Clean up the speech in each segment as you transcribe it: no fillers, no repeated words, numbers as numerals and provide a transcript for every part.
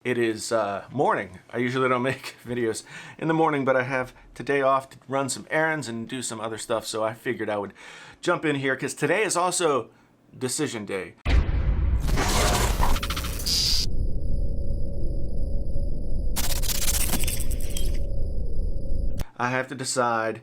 It is morning. I usually don't make videos in the morning, but I have today off to run some errands and do some other stuff, so I figured I would jump in here because today is also decision day. I have to decide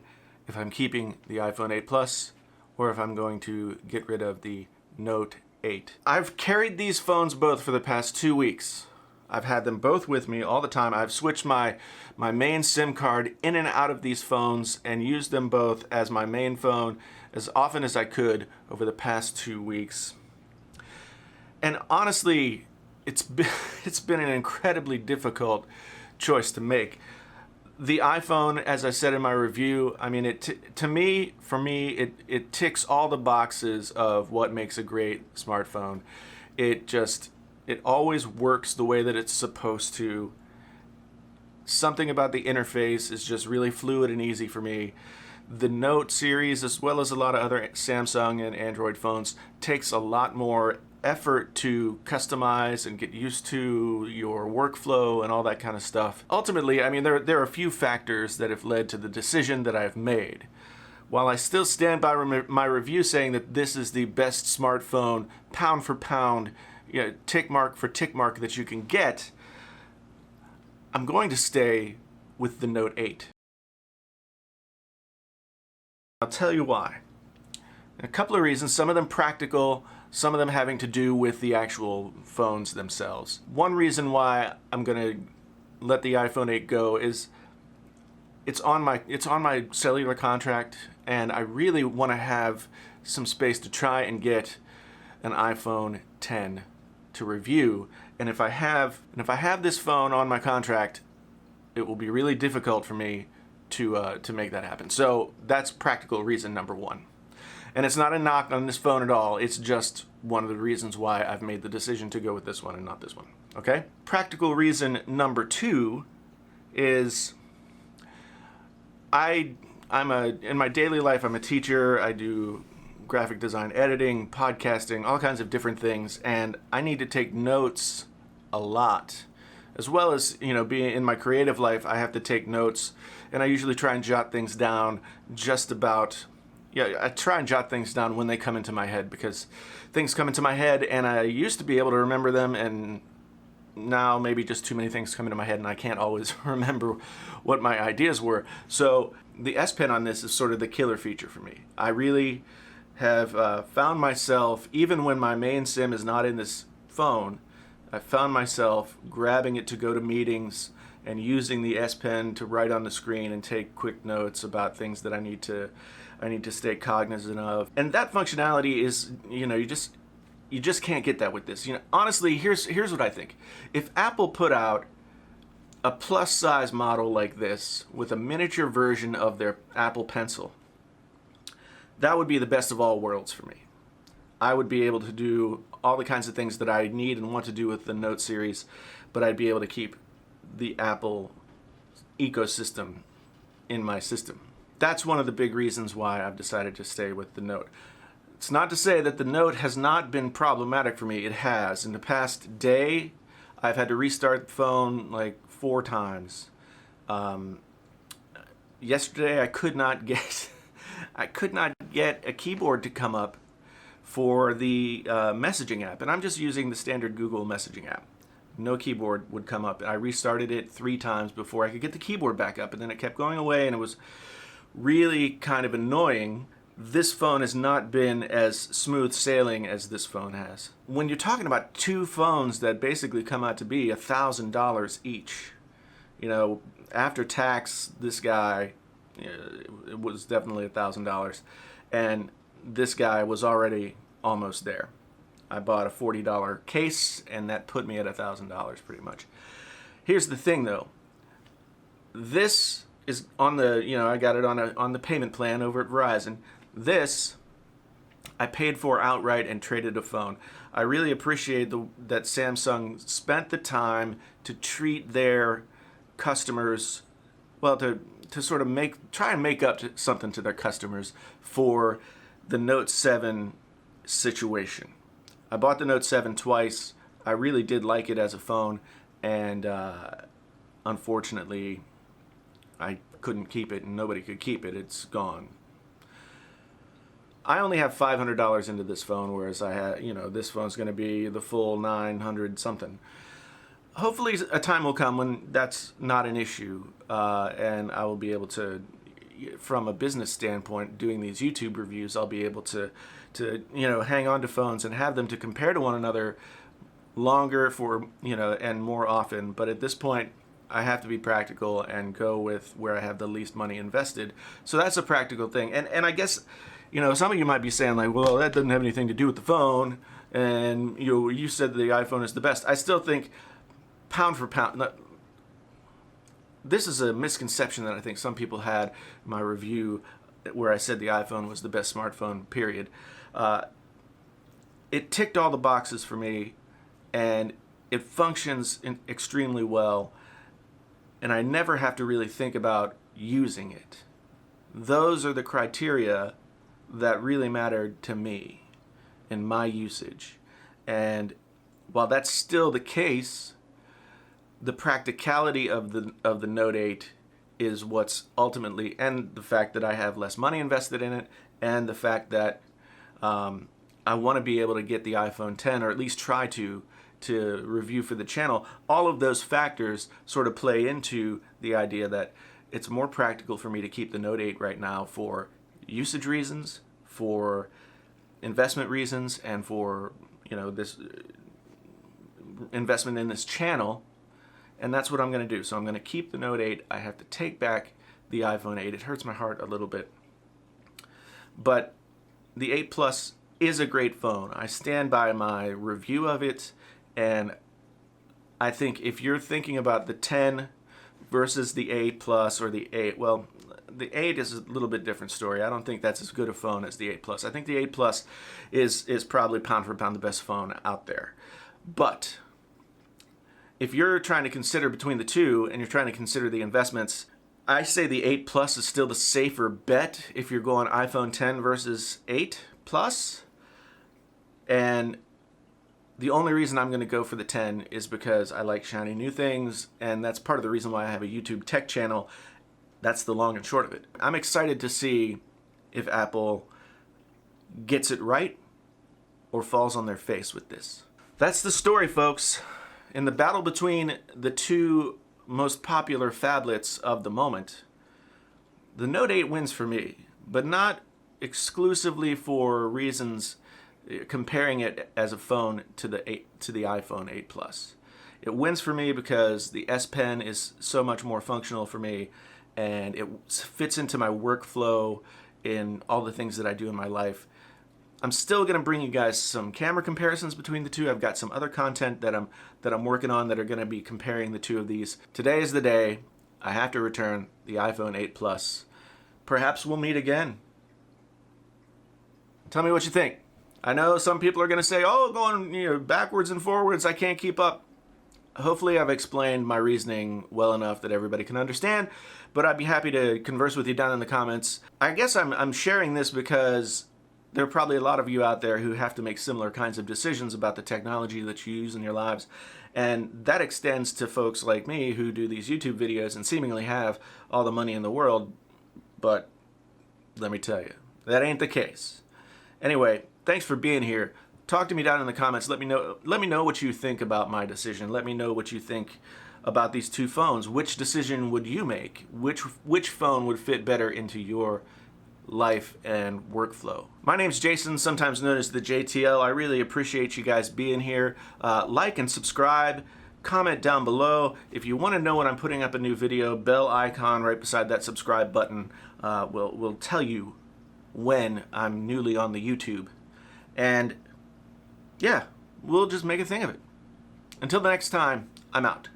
if I'm keeping the iPhone 8 Plus or if I'm going to get rid of the Note 8. I've carried these phones both for the past 2 weeks. I've had them both with me all the time. I've switched my main SIM card in and out of these phones and used them both as my main phone as often as I could over the past 2 weeks. And honestly, it's been an incredibly difficult choice to make. The iPhone, as I said in my review, I mean, for me, it ticks all the boxes of what makes a great smartphone. It always works the way that it's supposed to. Something about the interface is just really fluid and easy for me. The Note series, as well as a lot of other Samsung and Android phones, takes a lot more effort to customize and get used to your workflow and all that kind of stuff. Ultimately, I mean, there are a few factors that have led to the decision that I've made. While I still stand by my review saying that this is the best smartphone, pound for pound, tick mark for tick mark that you can get, I'm going to stay with the Note 8. I'll tell you why. A couple of reasons, some of them practical, some of them having to do with the actual phones themselves. One reason why I'm going to let the iPhone 8 go is it's on my cellular contract, and I really want to have some space to try and get an iPhone 10 to review. And if I have this phone on my contract, it will be really difficult for me to make that happen. So that's practical reason number one. And it's not a knock on this phone at all. It's just one of the reasons why I've made the decision to go with this one and not this one. Okay? Practical reason number two is in my daily life, I'm a teacher. I do graphic design, editing, podcasting, all kinds of different things, and I need to take notes a lot. As well as, being in my creative life, I have to take notes, and I usually try and jot things down I try and jot things down when they come into my head, because things come into my head and I used to be able to remember them, and now maybe just too many things come into my head and I can't always remember what my ideas were. So the S Pen on this is sort of the killer feature for me. I really have found myself, even when my main SIM is not in this phone, I found myself grabbing it to go to meetings and using the S Pen to write on the screen and take quick notes about things that I need to stay cognizant of. And that functionality is, you just can't get that with this. Honestly, here's what I think. If Apple put out a plus size model like this with a miniature version of their Apple Pencil, that would be the best of all worlds for me. I would be able to do all the kinds of things that I need and want to do with the Note series, but I'd be able to keep the Apple ecosystem in my system. That's one of the big reasons why I've decided to stay with the Note. It's not to say that the Note has not been problematic for me. It has. In the past day, I've had to restart the phone like 4 times. Yesterday, I could not get a keyboard to come up for the messaging app, and I'm just using the standard Google messaging app. No keyboard would come up. I restarted it 3 times before I could get the keyboard back up, and then it kept going away, and it was really kind of annoying. This phone has not been as smooth sailing as this phone has. When you're talking about 2 phones that basically come out to be $1,000 each, after tax, this guy, it was definitely $1,000, and this guy was already almost there. I bought a $40 case, and that put me at $1,000 pretty much. Here's the thing, though. This is on the, I got it on the payment plan over at Verizon. This, I paid for outright and traded a phone. I really appreciate that Samsung spent the time to treat their customers, well, to sort of try and make up something to their customers for the Note 7 situation. I bought the Note 7 twice. I really did like it as a phone, and unfortunately I couldn't keep it, and nobody could keep it. It's gone. I only have $500 into this phone, whereas I had, this phone's going to be the full 900 something. Hopefully a time will come when that's not an issue, and I will be able to, from a business standpoint, doing these YouTube reviews, I'll be able to hang on to phones and have them to compare to one another longer and more often. But at this point, I have to be practical and go with where I have the least money invested. So that's a practical thing. And I guess, some of you might be saying like, well, that doesn't have anything to do with the phone. And you said the iPhone is the best. I still think pound for pound, this is a misconception that I think some people had in my review where I said the iPhone was the best smartphone, period. It ticked all the boxes for me, and it functions extremely well, and I never have to really think about using it. Those are the criteria that really mattered to me in my usage. And while that's still the case, the practicality of the Note 8 is what's ultimately, and the fact that I have less money invested in it, and the fact that I want to be able to get the iPhone 10, or at least try to review for the channel. All of those factors sort of play into the idea that it's more practical for me to keep the Note 8 right now for usage reasons, for investment reasons, and for this investment in this channel. And that's what I'm going to do. So I'm going to keep the Note 8. I have to take back the iPhone 8. It hurts my heart a little bit. But the 8 Plus is a great phone. I stand by my review of it. And I think if you're thinking about the 10 versus the 8 Plus or the 8, well, the 8 is a little bit different story. I don't think that's as good a phone as the 8 Plus. I think the 8 Plus is probably pound for pound the best phone out there. But if you're trying to consider between the two and you're trying to consider the investments, I say the 8 Plus is still the safer bet if you're going iPhone 10 versus 8 Plus. And the only reason I'm going to go for the 10 is because I like shiny new things, and that's part of the reason why I have a YouTube tech channel. That's the long and short of it. I'm excited to see if Apple gets it right or falls on their face with this. That's the story, folks. In the battle between the two most popular phablets of the moment, the Note 8 wins for me, but not exclusively for reasons comparing it as a phone to the iPhone 8 Plus. It wins for me because the S Pen is so much more functional for me, and it fits into my workflow in all the things that I do in my life. I'm still going to bring you guys some camera comparisons between the two. I've got some other content that I'm working on that are going to be comparing the two of these. Today is the day. I have to return the iPhone 8 Plus. Perhaps we'll meet again. Tell me what you think. I know some people are going to say, oh, going backwards and forwards, I can't keep up. Hopefully I've explained my reasoning well enough that everybody can understand, but I'd be happy to converse with you down in the comments. I guess I'm sharing this because there are probably a lot of you out there who have to make similar kinds of decisions about the technology that you use in your lives. And that extends to folks like me who do these YouTube videos and seemingly have all the money in the world. But let me tell you, that ain't the case. Anyway, thanks for being here. Talk to me down in the comments. Let me know what you think about my decision. Let me know what you think about these two phones. Which decision would you make? Which phone would fit better into your life and workflow? My name's Jason, sometimes known as the JTL. I really appreciate you guys being here. Like and subscribe. Comment down below. If you want to know when I'm putting up a new video, bell icon right beside that subscribe button will tell you when I'm newly on the YouTube. And yeah, we'll just make a thing of it. Until the next time, I'm out.